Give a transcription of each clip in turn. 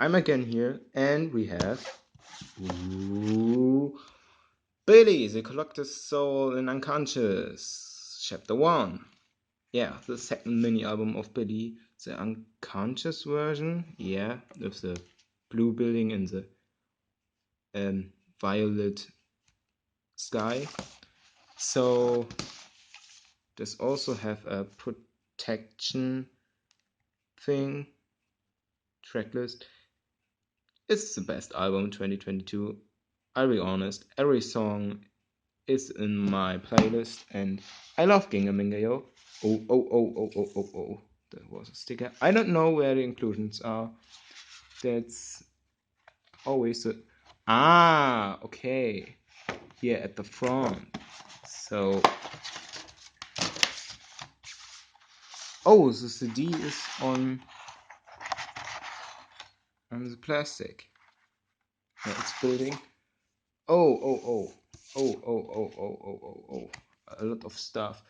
I'm again here, and we have ooh, Billlie, the Collector's Soul in Unconscious, Chapter 1. Yeah, the second mini album of Billlie, the Unconscious version. Yeah, with the blue building and the violet sky. So, this also have a protection thing, tracklist. It's the best album 2022. I'll be honest, every song is in my playlist, and I love Ginga Minga Yo. Oh. That was a sticker. I don't know where the inclusions are. That's always a. Ah, okay. Here at the front. So. Oh, the CD is on the plastic. Yeah, it's building. Oh. A lot of stuff.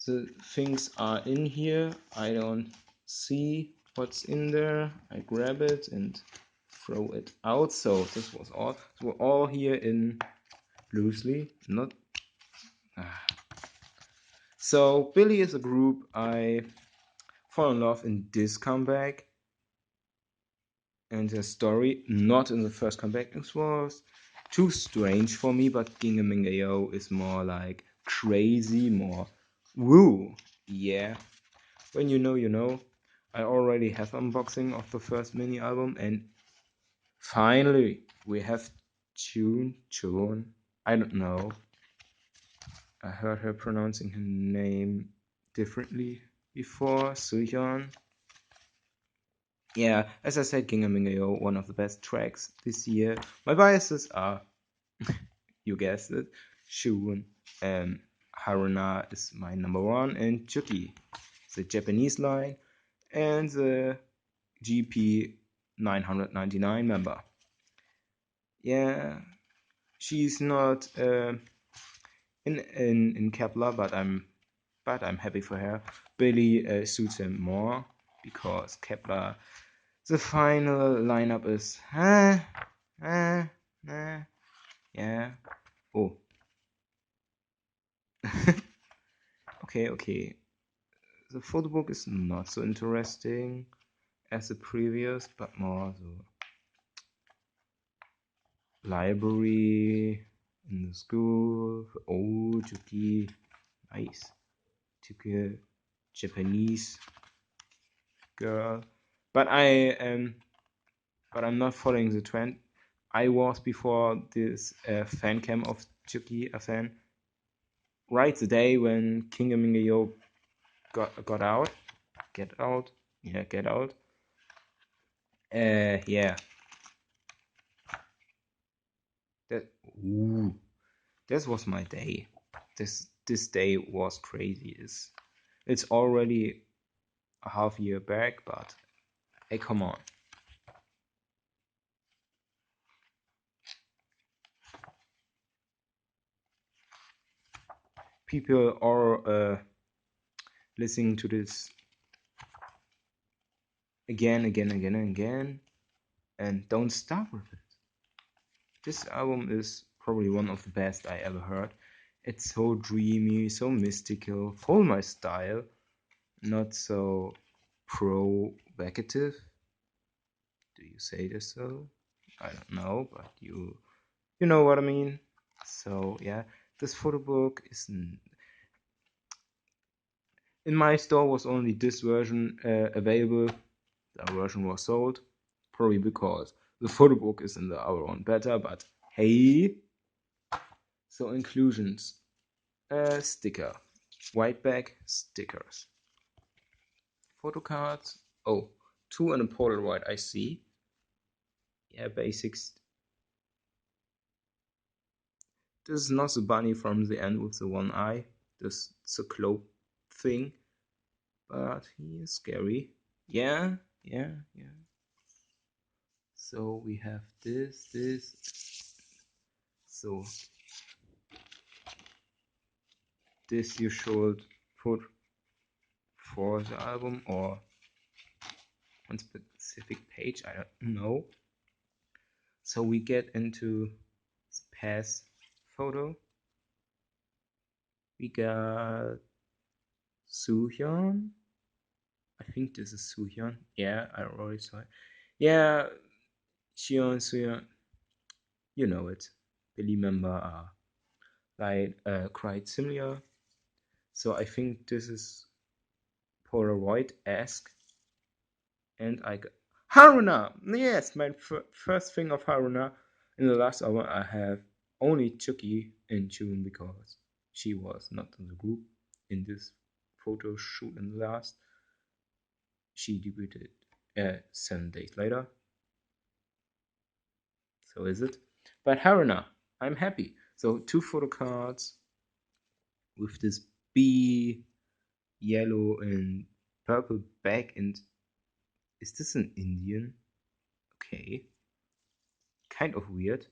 The things are in here. I don't see what's in there. I grab it and throw it out. So this was all. So we're all here in loosely. Not. So Billlie is a group I fall in love in this comeback. And the story, not in the first comeback, it was too strange for me, but Ginga Minga Yo is more like crazy, more woo. Yeah. When you know, you know. I already have unboxing of the first mini album, and finally we have Chun. I don't know. I heard her pronouncing her name differently before. Suhyun. Yeah, as I said, Ginga Minga Yo, one of the best tracks this year. My biases are, you guessed it, Shun and Haruna is my number one, and Chuki, the Japanese line, and the GP 999 member. Yeah, she's not in Kepler, but I'm happy for her. Billlie suits him more because Kepler. The final lineup is yeah. Oh. Okay. The photo book is not so interesting as the previous, but more the library in the school. Oh, Juki, nice. Juki, Japanese girl. But I'm not following the trend. I was before this fan cam of Chuki a fan. Right the day when King Minga Yo got out. Get out. Yeah, get out. Yeah. This was my day. This day was crazy. It's already a half year back, but hey, come on. People are listening to this again, and don't stop with it. This album is probably one of the best I ever heard. It's so dreamy, so mystical, full my style, not so provocative. Do you say this so? I don't know, but you know what I mean. So yeah, this photo book is in my store was only this version available. The version was sold, probably because the photo book is in the other one better. But hey, so inclusions, sticker, white back stickers, photo cards. Oh, two and a Polaroid. I see. Yeah, basics. This is not the bunny from the end with the one eye. This is a cloak thing. But he is scary. Yeah. So we have this. So this you should put for the album, or one specific page. I don't know. So we get into past photo. We got Soohyun. I think this is Soohyun. Yeah, I already saw it. Yeah, Xion, Soohyun. You know it. Billlie member are like quite similar. So I think this is Polaroid-esque. And I got Haruna. Yes, my first thing of Haruna. In the last hour, I have only Chucky in June because she was not in the group in this photo shoot in the last. She debuted 7 days later. So is it? But Haruna, I'm happy. So 2 photo cards with this bee, yellow and purple back. And is this an Indian? Okay, kind of weird.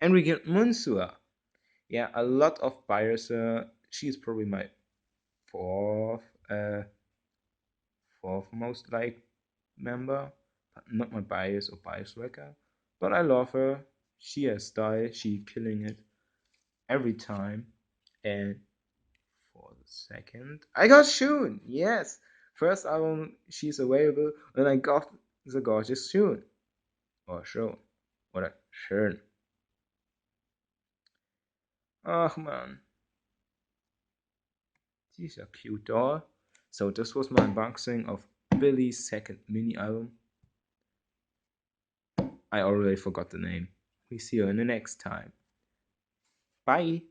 And we get Munsua. Yeah, a lot of buyers. She's probably my fourth, uh, fourth most liked member, but not my bias or bias wrecker. But I love her. She has style. She killing it every time. And for the second, I got Shun. Yes, first album she's available, and I got the gorgeous Shun or Shun, oder Schön. Ach man, she's a cute doll. So this was my unboxing of Billie's second mini album. I already forgot the name. We see you in the next time. Bye.